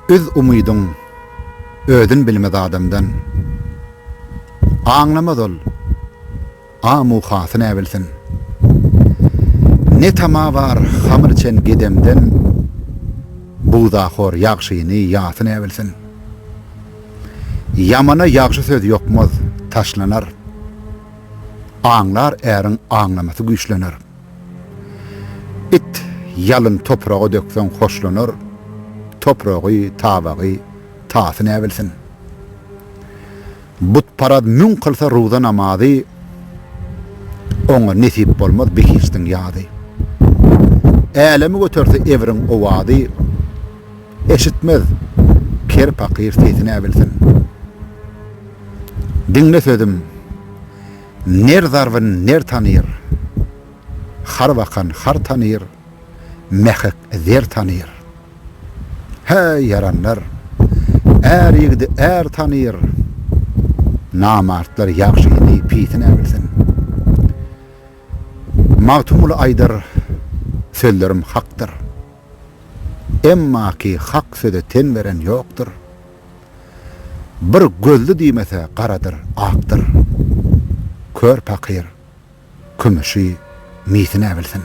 Öz umydun ödün bilmez adamdan. Anlamaz ol. Amu hasına evilsin. Ne tama var hamır içen gedemden. Buğdahor yağşıyını yasına evilsin. Yamana yağşı söz yokmaz taşlanar. Ağlar erin ağlaması güçlenir. It yalın toprağı döksen hoşlanır. Toprağı, tabağı, tasını evilsin. But parad mün kılsa ruza namazı, ona nesip olmaz bekistin yadı. Elemi götürse evrin ovadı, eşitmez per pakir sesini evilsin. Dinle sözüm, ner zarvın ner tanır, har vakan har tanır, mehek zer tanır. Hey yaranlar, er yigdi er tanır, namartlar yağşıyını pisine evilsin. Mağtumul aydır, sözlerim haktır. Emma ki hak sözü ten veren yoktur. Bir gözlü diymese qaradır, aktır. Kör pakir, kümüşü misine evilsin.